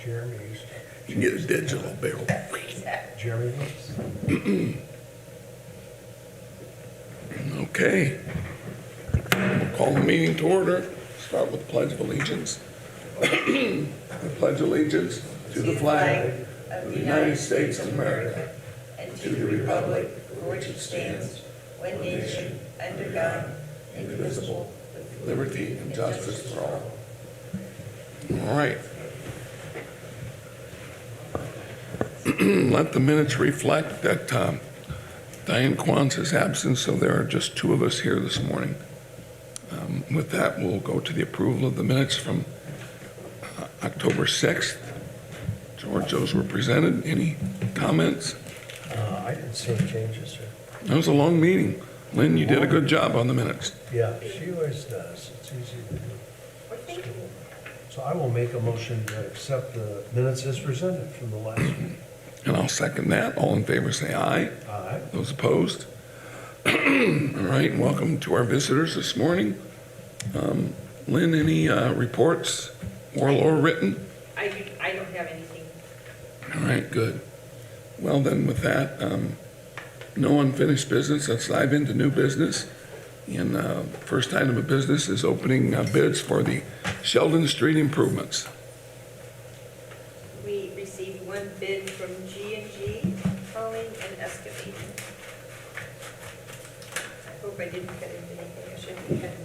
Jeremy's. You can get a digital bill. Jeremy Woods. Okay. We'll call the meeting to order. Start with the Pledge of Allegiance. I pledge allegiance to the flag of the United States of America and to the republic for which it stands, one nation, under God, indivisible, with liberty and justice for all. All right. Let the minutes reflect that Diane Quantz is absent, so there are just two of us here this morning. With that, we'll go to the approval of the minutes from October 6th. George, those were presented. Any comments? I didn't see any changes, sir. That was a long meeting. Lynn, you did a good job on the minutes. Yeah, she always does. It's easy to do. So I will make a motion to accept the minutes as presented from the last meeting. And I'll second that. All in favor say aye. Aye. Those opposed? All right, welcome to our visitors this morning. Lynn, any reports, oral or written? I don't have anything. All right, good. Well, then with that, no unfinished business. Let's dive into new business. And first item of business is opening bids for the Sheldon Street improvements. We received one bid from G&G Hauling and Excavating. I hope I didn't cut into anything I shouldn't have cut into.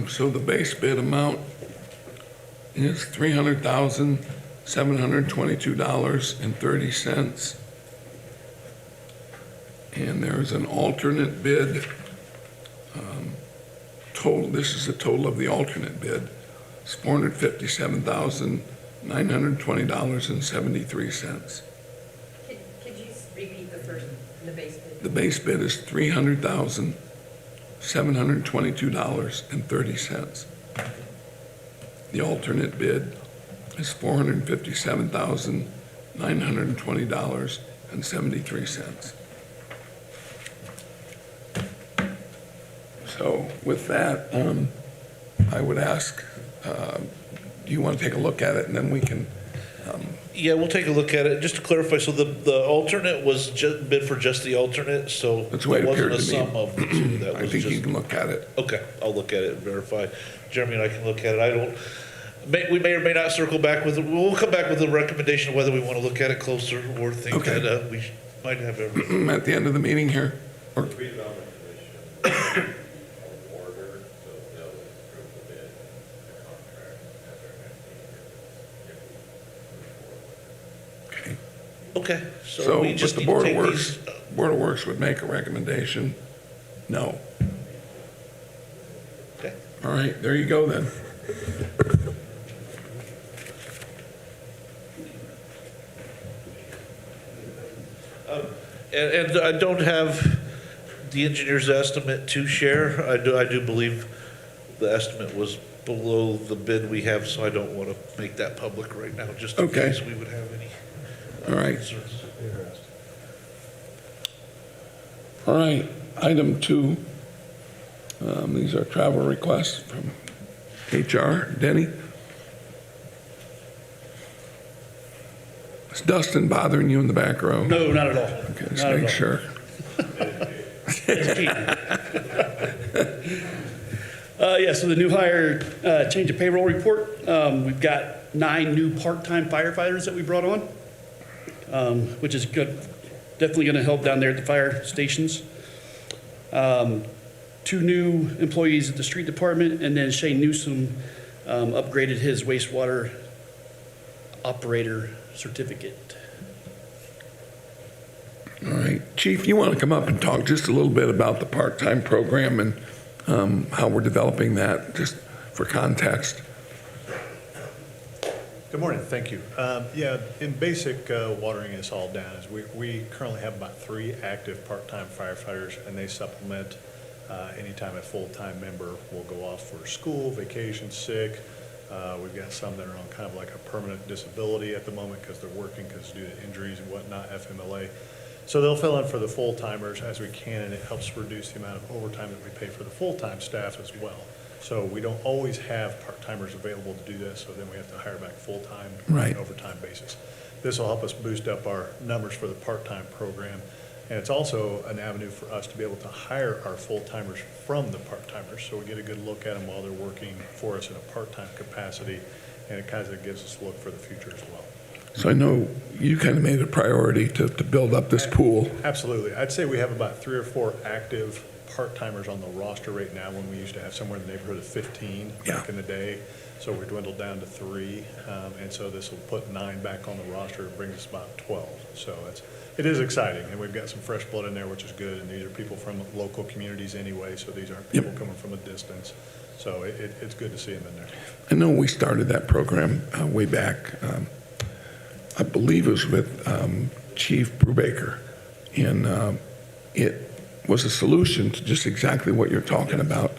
So the base bid amount is $300,722.30. And there's an alternate bid. Total, this is the total of the alternate bid. It's $457,920.73. Could you repeat the first, the base bid? The base bid is $300,722.30. The alternate bid is $457,920.73. So with that, I would ask, do you want to take a look at it and then we can, Yeah, we'll take a look at it. Just to clarify, so the alternate was just bid for just the alternate, so That's the way it it wasn't a appeared to me. sum of the two. That I was think you just, can look at it. okay, I'll look at it and verify. Jeremy and I can look at it. We may or may not circle back with, we'll come back with a recommendation of whether we want to look at it closer or think Okay. that we might have everything. At the end of the meeting here? Or, Redevelopment Commission order, so they'll approve the bid, the contract at their next meeting if okay. Okay, so So, we but just the need to Board of take Works, these. Board of Works would make a recommendation. No. Okay. All right, there you go then. And I don't have the engineer's estimate to share. I do believe the estimate was below the bid we have, so I don't want to make that public right now, just in Okay. case we would have any All right. concerns. Interesting. All right, item 2. These are travel requests from HR. Denny? Is Dustin bothering you in the back row? No, not at all. Okay, just Not at make all. sure. It's Keith. Yeah, so the new hire change of payroll report. We've got 9 new part-time firefighters that we brought on, which is good. Definitely going to help down there at the fire stations. 2 new employees at the street department, and then Shane Newsom upgraded his wastewater operator certificate. All right, Chief, you want to come up and talk just a little bit about the part-time program and how we're developing that, just for context? Good morning, thank you. Yeah, in basic, watering us all down is we currently have about 3 active part-time firefighters, and they supplement Anytime a full-time member will go off for school, vacation, sick. We've got some that are on kind of like a permanent disability at the moment because they're working because due to injuries and whatnot, FMLA. So they'll fill in for the full-timers as we can, and it helps reduce the amount of overtime that we pay for the full-time staff as well. So we don't always have part-timers available to do this, so then we have to hire back full-time on Right. an overtime basis. This will help us boost up our numbers for the part-time program. And it's also an avenue for us to be able to hire our full-timers from the part-timers. So we get a good look at them while they're working for us in a part-time capacity, and it kind of gives us a look for the future as well. So I know you kind of made a priority to build up this pool. Absolutely. I'd say we have about 3 or 4 active part-timers on the roster right now, when we used to have somewhere in the neighborhood of 15 back Yeah. in the day. So we dwindled down to 3, and so this will put 9 back on the roster and bring us about 12. So it is exciting, and we've got some fresh blood in there, which is good, and these are people from local communities anyway, so these aren't people coming from a distance. So it's good to see them in there. I know we started that program way back, I believe it was with Chief Brubaker, and it was a solution to just exactly what you're talking about.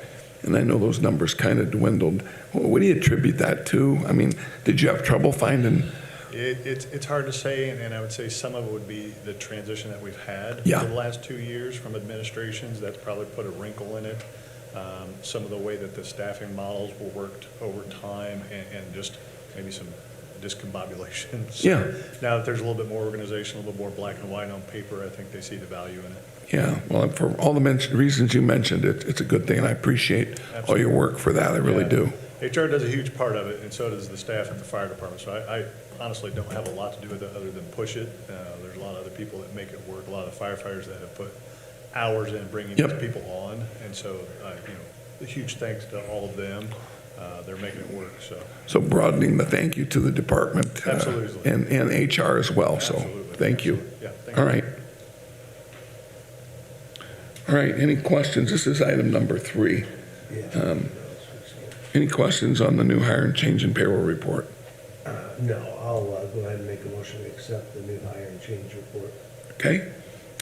And I know those numbers kind of dwindled. What do you attribute that to? I mean, did you have trouble finding? It's hard to say, and I would say some of it would be the transition that we've had Yeah. over the last 2 years from administrations. That's probably put a wrinkle in it. Some of the way that the staffing models were worked over time, and just maybe some discombobulation. So Yeah. now that there's a little bit more organization, a little bit more black and white on paper, I think they see the value in it. Yeah, well, for all the reasons you mentioned, it's a good thing, and I appreciate all your work for that, I really Yeah. do. HR does a huge part of it, and so does the staff at the fire department. So I honestly don't have a lot to do with it other than push it. There's a lot of other people that make it work, a lot of firefighters that have put hours in bringing Yep. these people on. And so, a huge thanks to all of them. They're making it work, so. So broadening the thank you to the department. Absolutely. And HR as well, so Absolutely. thank you. Yeah, thank All you. right. All right, any questions? This is item number 3. Yeah. Any questions on the new hire and change in payroll report? No, I'll go ahead and make a motion to accept the new hire and change report. Okay,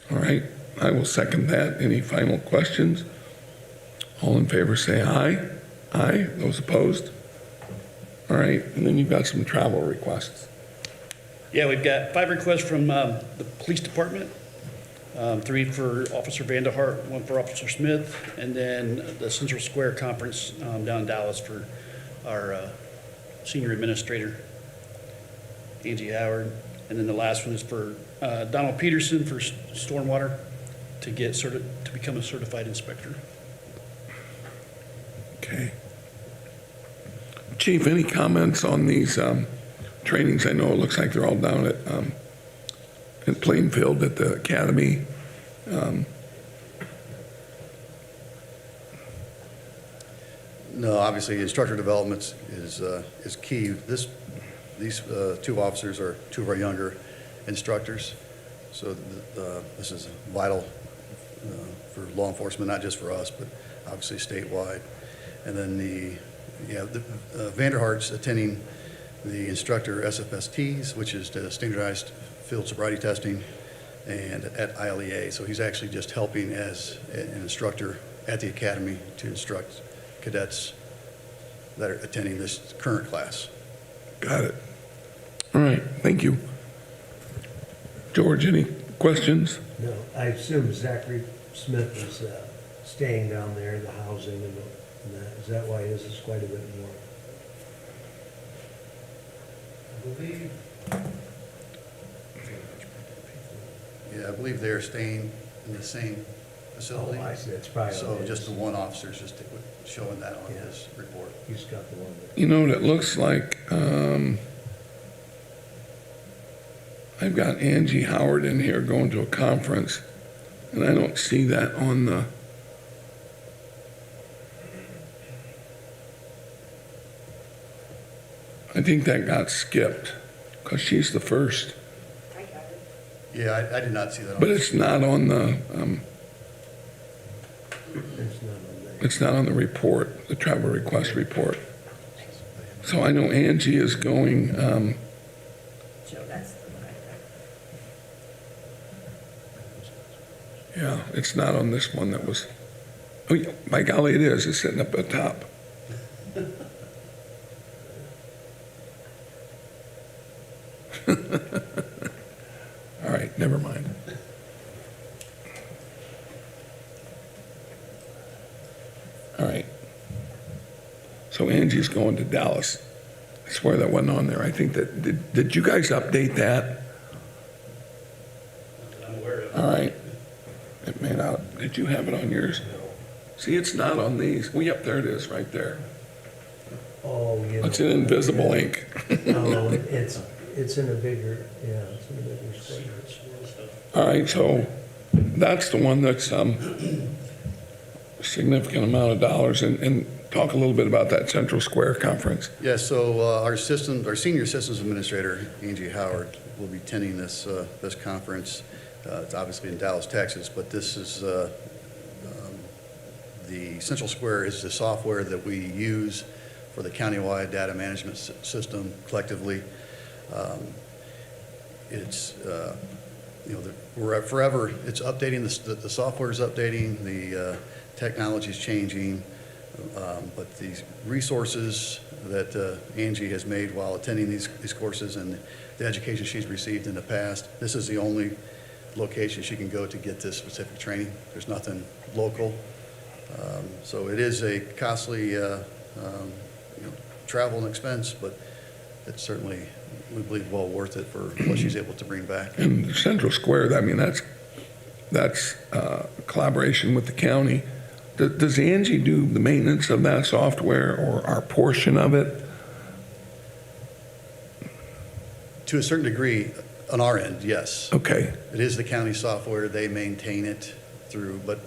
all right, I will second that. Any final questions? All in favor say aye. Aye, those opposed? All right, and then you've got some travel requests. Yeah, we've got 5 requests from the police department, 3 for Officer Vanderhart, 1 for Officer Smith, and then the Central Square Conference down in Dallas for our senior administrator, Angie Howard. And then the last one is for Donald Peterson for stormwater to become a certified inspector. Okay. Chief, any comments on these trainings? I know it looks like they're all down at Plainfield at the academy. No, obviously, instructor development is key. These 2 officers are 2 of our younger instructors, so this is vital for law enforcement, not just for us, but obviously statewide. And then the Vanderhart's attending the instructor SFSTs, which is the standardized field sobriety testing, and at ILEA. So he's actually just helping as an instructor at the academy to instruct cadets that are attending this current class. Got it. All right, thank you. George, any questions? No, I assume Zachary Smith is staying down there, the housing and that. Is that why his is quite a bit more? I believe, Yeah, I believe they're staying in the same facility. Oh, I see, it's probably. So just the one officer's just showing that on Yeah. his report. He's got the one that. You know what it looks like? I've got Angie Howard in here going to a conference, and I don't see that on the. I think that got skipped, because she's the first, I got it. Yeah, I did not see that on. but it's not on the, It's not on there. it's not on the report, the travel request report. So I know Angie is going, Joe, that's the one I got. yeah, it's not on this one that was, Oh, yeah, by golly, it is. It's sitting up at the top. All right, never mind. All right. So Angie's going to Dallas. I swear that wasn't on there. I think that, did you guys update that? I'm aware of. All right. It may not, did you have it on yours? See, it's not on these. Well, yep, there it is, right there. Oh, yeah. It's in invisible ink. No, it's in a bigger, yeah, it's in a bigger space. All right, so that's the one that's significant amount of dollars. And talk a little bit about that Central Square Conference. Yeah, so our senior systems administrator, Angie Howard, will be attending this conference. It's obviously in Dallas, Texas, but this is, the Central Square is the software that we use for the countywide data management system collectively. It's, we're forever, it's updating, the software is updating, the technology is changing, but these resources that Angie has made while attending these courses and the education she's received in the past, this is the only location she can go to get this specific training. There's nothing local. So it is a costly travel and expense, but it's certainly, we believe, well worth it for what she's able to bring back. And Central Square, I mean, that's collaboration with the county. Does Angie do the maintenance of that software or our portion of it? To a certain degree, on our end, yes. Okay, It is the county software, they maintain it through, but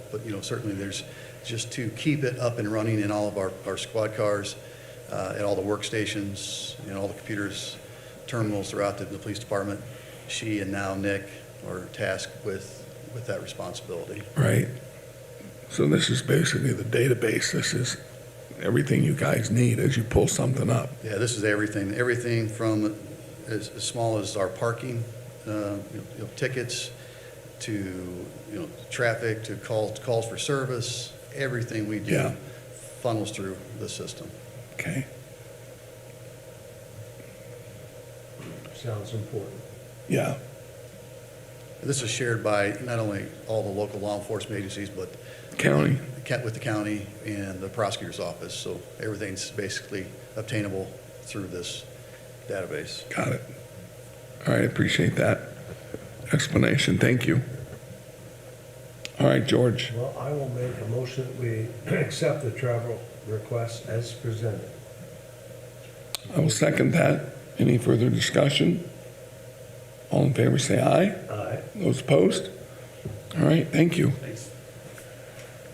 certainly there's, just to keep it up and running in all of our squad cars, at all the workstations, all the computers, terminals throughout the police department, she and now Nick are tasked with that responsibility. right. So this is basically the database. This is everything you guys need as you pull something up. Yeah, this is everything from as small as our parking, tickets, to, traffic, to calls for service, everything we do Yeah. funnels through the system. Okay, Sounds important. yeah, This is shared by not only all the local law enforcement agencies, but county. with the county and the prosecutor's office. So everything's basically obtainable through this database. Got it. All right, appreciate that explanation. Thank you. All right, George. Well, I will make a motion that we accept the travel request as presented. I will second that. Any further discussion? All in favor, say aye. Aye. Those opposed? All right, thank you. Thanks.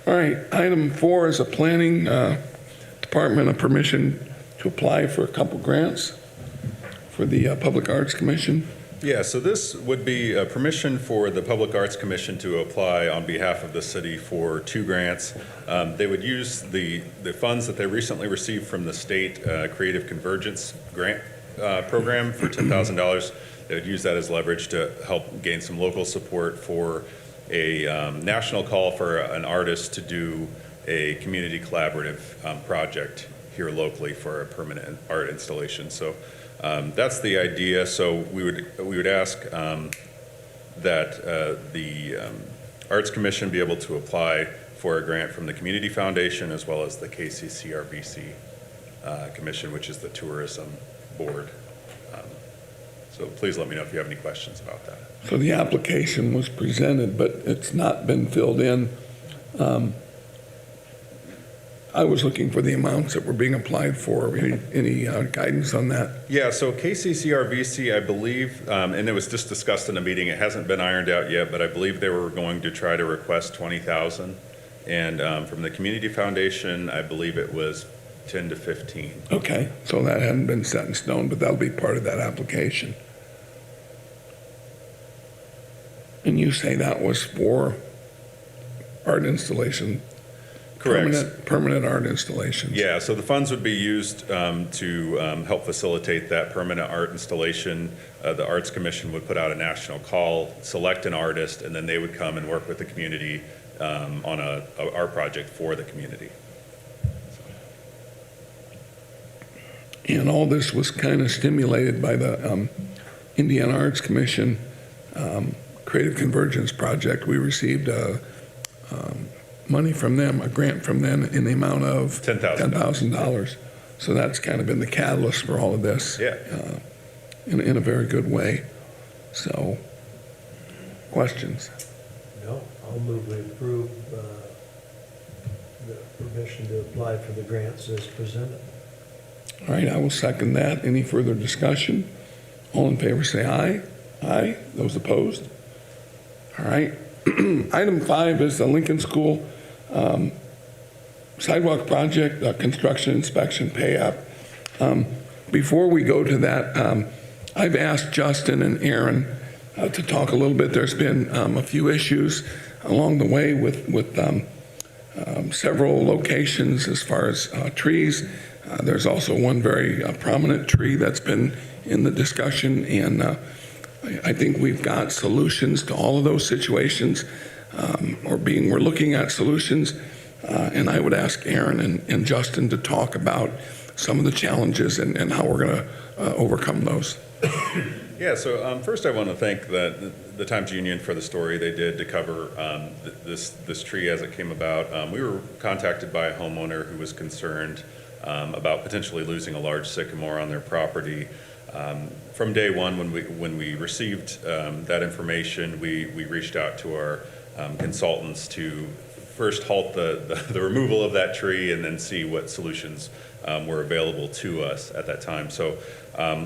All right, item 4 is a planning department of permission to apply for a couple grants for the Public Arts Commission. Yeah, so this would be permission for the Public Arts Commission to apply on behalf of the city for 2 grants. They would use the funds that they recently received from the state Creative Convergence grant program for $10,000. They would use that as leverage to help gain some local support for a national call for an artist to do a community collaborative project here locally for a permanent art installation. So that's the idea. So we would ask that the Arts Commission be able to apply for a grant from the Community Foundation as well as the KCCRVC Commission, which is the tourism board. So please let me know if you have any questions about that. So the application was presented, but it's not been filled in. I was looking for the amounts that were being applied for. Any guidance on that? Yeah, so KCCRVC, I believe, and it was just discussed in a meeting, it hasn't been ironed out yet, but I believe they were going to try to request 20,000. And from the Community Foundation, I believe it was 10 to 15. Okay, so that hadn't been set in stone, but that'll be part of that application. And you say that was for art installation? Correct. Permanent art installations? Yeah, so the funds would be used to help facilitate that permanent art installation. The Arts Commission would put out a national call, select an artist, and then they would come and work with the community on our project for the community. And all this was kind of stimulated by the Indiana Arts Commission Creative Convergence Project. We received money from them, a grant from them in the amount of $10,000. So that's kind of been the catalyst for all of this. Yeah. In a very good way. So, questions? No, I'll move we approve the permission to apply for the grants as presented. All right, I will second that. Any further discussion? All in favor say aye. Aye. Those opposed? All right. Item 5 is the Lincoln School sidewalk project, construction inspection pay app. Before we go to that, I've asked Justin and Aaron to talk a little bit. There's been a few issues along the way with several locations as far as trees. There's also one very prominent tree that's been in the discussion, and I think we've got solutions to all of those situations, we're looking at solutions, and I would ask Aaron and Justin to talk about some of the challenges and how we're going to overcome those. Yeah, so first I want to thank the Times Union for the story they did to cover this tree as it came about. We were contacted by a homeowner who was concerned about potentially losing a large sycamore on their property. From day one, when we received that information, we reached out to our consultants to first halt the removal of that tree and then see what solutions were available to us at that time. So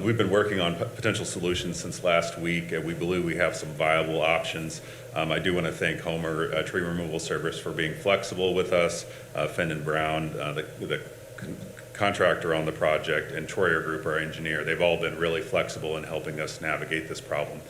we've been working on potential solutions since last week, and we believe we have some viable options. I do want to thank Homer Tree Removal Service for being flexible with us, Fenton Brown, the contractor on the project, and Troyer Group, our engineer. They've all been really flexible in helping us navigate this problem.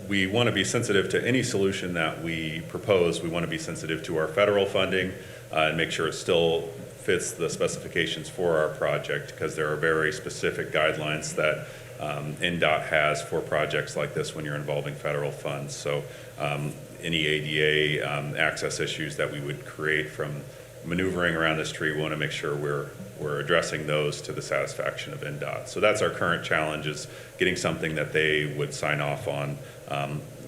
We want to be sensitive to any solution that we propose. We want to be sensitive to our federal funding and make sure it still fits the specifications for our project, because there are very specific guidelines that NDOT has for projects like this when you're involving federal funds. So any ADA access issues that we would create from maneuvering around this tree, we want to make sure we're addressing those to the satisfaction of NDOT. So that's our current challenge, is getting something that they would sign off on.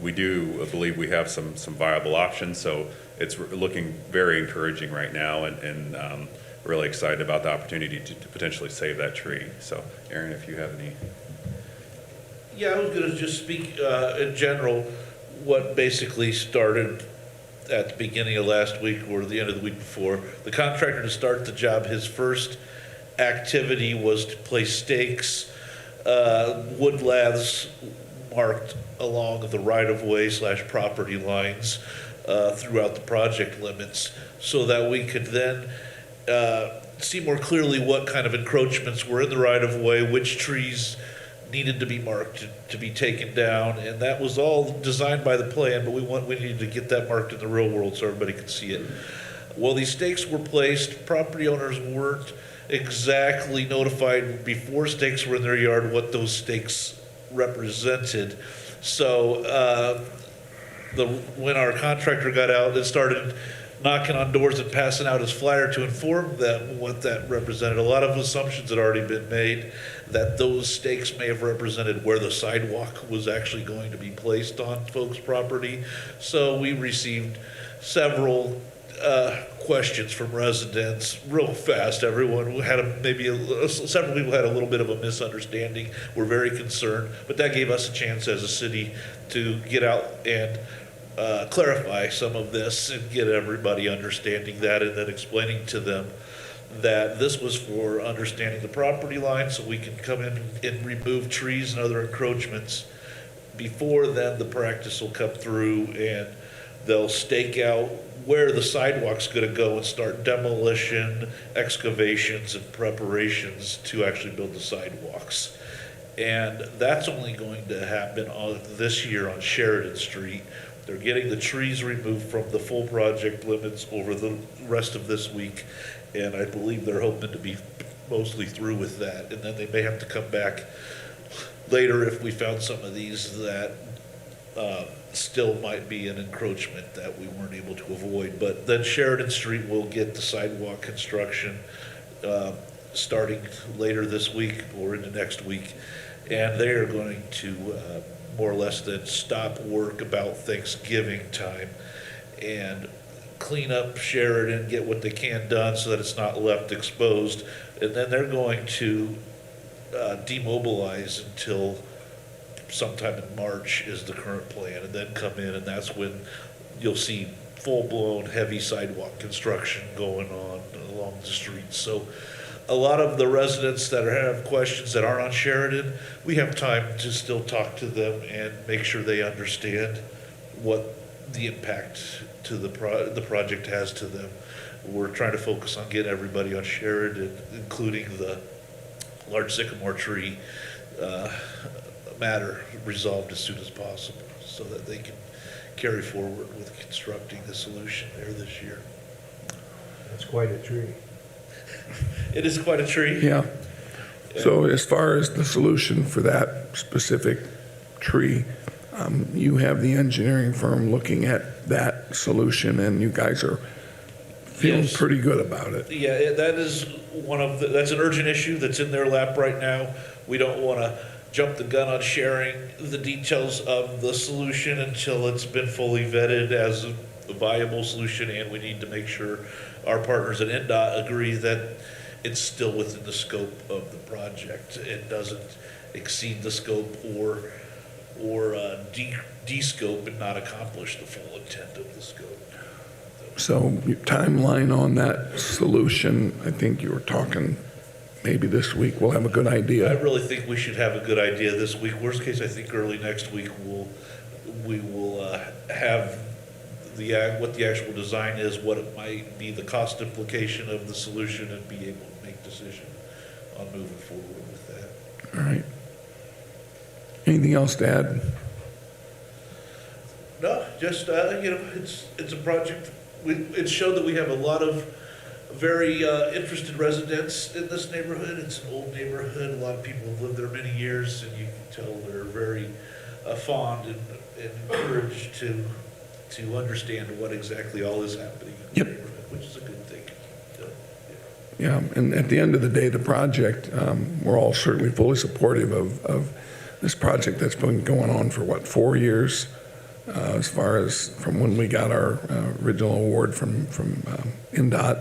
We do believe we have some viable options, so it's looking very encouraging right now, and really excited about the opportunity to potentially save that tree. So Aaron, if you have any. Yeah, I was going to just speak in general what basically started at the beginning of last week or the end of the week before. The contractor to start the job, his first activity was to place stakes, wood laths marked along the right-of-way / property lines throughout the project limits, so that we could then see more clearly what kind of encroachments were in the right-of-way, which trees needed to be marked to be taken down, and that was all designed by the plan, but we needed to get that marked in the real world so everybody could see it. Well, these stakes were placed, property owners weren't exactly notified before stakes were in their yard what those stakes represented. So when our contractor got out and started knocking on doors and passing out his flyer to inform them what that represented, a lot of assumptions had already been made that those stakes may have represented where the sidewalk was actually going to be placed on folks' property. So we received several questions from residents real fast. Everyone had several people had a little bit of a misunderstanding, were very concerned, but that gave us a chance as a city to get out and clarify some of this and get everybody understanding that, and then explaining to them that this was for understanding the property line so we can come in and remove trees and other encroachments. Before then, the practice will come through and they'll stake out where the sidewalk's going to go and start demolition, excavations, and preparations to actually build the sidewalks. And that's only going to happen this year on Sheridan Street. They're getting the trees removed from the full project limits over the rest of this week, and I believe they're hoping to be mostly through with that. And then they may have to come back later if we found some of these that still might be an encroachment that we weren't able to avoid. But then Sheridan Street will get the sidewalk construction starting later this week or into next week. And they are going to more or less then stop work about Thanksgiving time and clean up Sheridan, get what they can done so that it's not left exposed. And then they're going to demobilize until sometime in March is the current plan, and then come in, and that's when you'll see full-blown heavy sidewalk construction going on along the streets. So a lot of the residents that have questions that aren't on Sheridan, we have time to still talk to them and make sure they understand what the impact to the project has to them. We're trying to focus on getting everybody on Sheridan, including the large sycamore tree matter resolved as soon as possible, so that they can carry forward with constructing the solution there this year. That's quite a tree. It is quite a tree. Yeah. So as far as the solution for that specific tree, you have the engineering firm looking at that solution, and you guys are feeling Yes. pretty good about it. Yeah, that is that's an urgent issue that's in their lap right now. We don't want to jump the gun on sharing the details of the solution until it's been fully vetted as a viable solution, and we need to make sure our partners at NDOT agree that it's still within the scope of the project. It doesn't exceed the scope or de-scope and not accomplish the full intent of the scope. So your timeline on that solution, I think you were talking maybe this week, we'll have a good I idea. really think we should have a good idea this week. Worst case, I think early next week we will have what the actual design is, what it might be, the cost implication of the solution, and be able to make decision on moving forward with that. All right. Anything else to add? No, just it's a project. It's shown that we have a lot of very interested residents in this neighborhood. It's an old neighborhood. A lot of people have lived there many years, and you can tell they're very fond and encouraged to understand what exactly all is happening in the Yep. neighborhood, which is a good thing. So, Yeah, and at the end of the day, the project, we're all certainly fully supportive of this project that's been going on for, 4 years? As far as from when we got our original award from NDOT.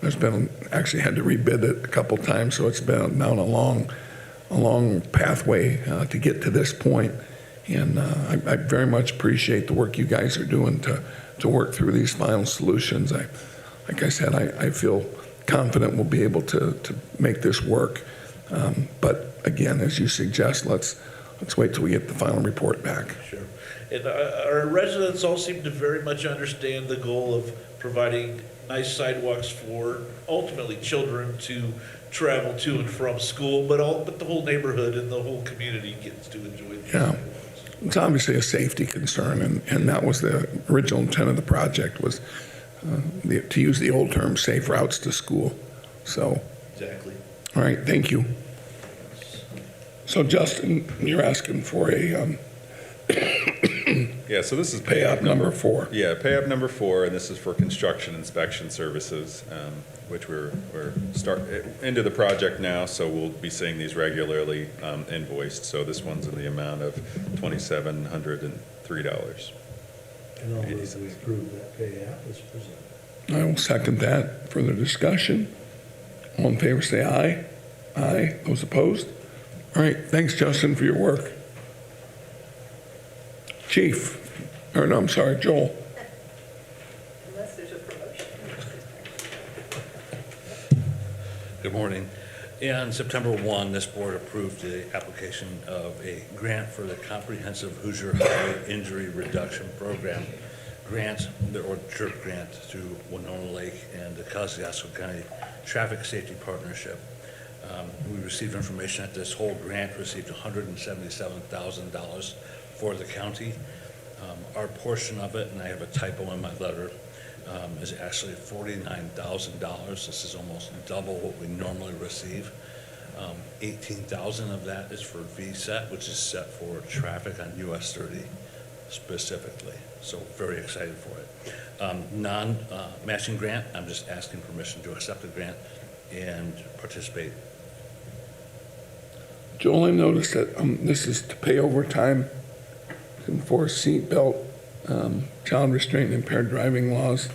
There's been, actually had to rebid it a couple times, so it's been down a long pathway to get to this point. And I very much appreciate the work you guys are doing to work through these final solutions. Like I said, I feel confident we'll be able to make this work. But again, as you suggest, let's wait till we get the final report back. Sure. And our residents all seem to very much understand the goal of providing nice sidewalks for ultimately children to travel to and from school, but the whole neighborhood and the whole community gets to enjoy these Yeah. sidewalks. It's obviously a safety concern, and that was the original intent of the project, was to use the old term, safe routes to school. So, Exactly. all right, thank you. So Justin, you're asking for a Yeah, so this is pay up number 4. Yeah, pay up number 4, and this is for construction inspection services, which we're into the project now, so we'll be seeing these regularly invoiced. So this one's in the amount of $2,703. And I'll move we approve that pay app as presented. I will second that. Further discussion? All in favor, say aye. Aye. Those opposed? All right, thanks, Justin, for your work. Chief, or no, I'm sorry, Joel. Unless there's a promotion. Good morning. On September 1, this board approved the application of a grant for the Comprehensive Hoosier Highway Injury Reduction Program grant, or CHIRP grant, through Winona Lake and the Kosciuszko County Traffic Safety Partnership. We received information that this whole grant received $177,000 for the county. Our portion of it, and I have a typo in my letter, is actually $49,000. This is almost double what we normally receive. 18,000 of that is for VSET, which is set for traffic on US 30 specifically. So very excited for it. Non-matching grant, I'm just asking permission to accept the grant and participate. Joel, I noticed that this is to pay overtime to enforce seatbelt, child restraint and impaired driving laws.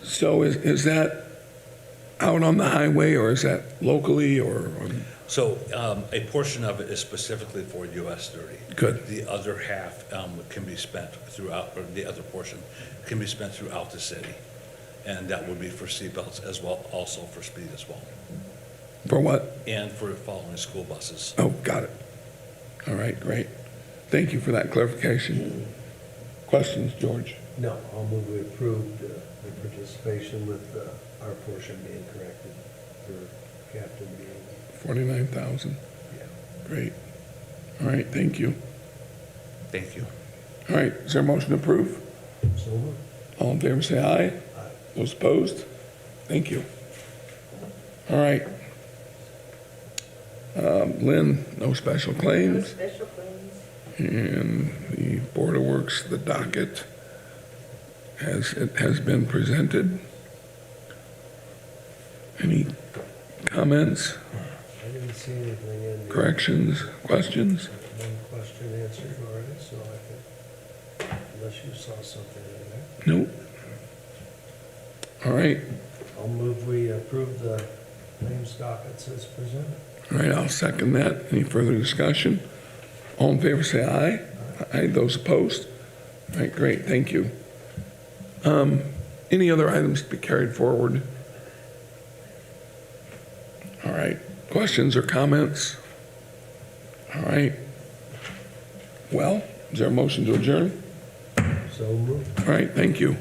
So is that out on the highway, or is that locally, or? So a portion of it is specifically for US 30. Good. The other half can be spent throughout, or the other portion can be spent throughout the city. And that would be for seatbelts as well, also for speed as well, For what? and for following school buses. Oh, got it. All right, great. Thank you for that clarification. Questions, George? No, I'll move we approve the participation with our portion being corrected for Captain being, 49,000. yeah. Great. All right, thank you. Thank you. All right, is there a motion to approve? So moved. All in favor, say aye. Aye. Those opposed? Thank you. All right. Lynn, no special No claims. special claims. And the Board of Works, the docket it has been presented. Any comments, I didn't see anything in there. corrections, questions? One question answered already, so I think, unless you saw something in there. Nope. All right, I'll move we approve the claims dockets as presented. all right, I'll second that. Any further discussion? All in favor, say aye. Aye, those opposed? All right, great, thank you. Any other items to be carried forward? All right, questions or comments? All right. Well, is there a motion to adjourn? So moved. All right, thank you.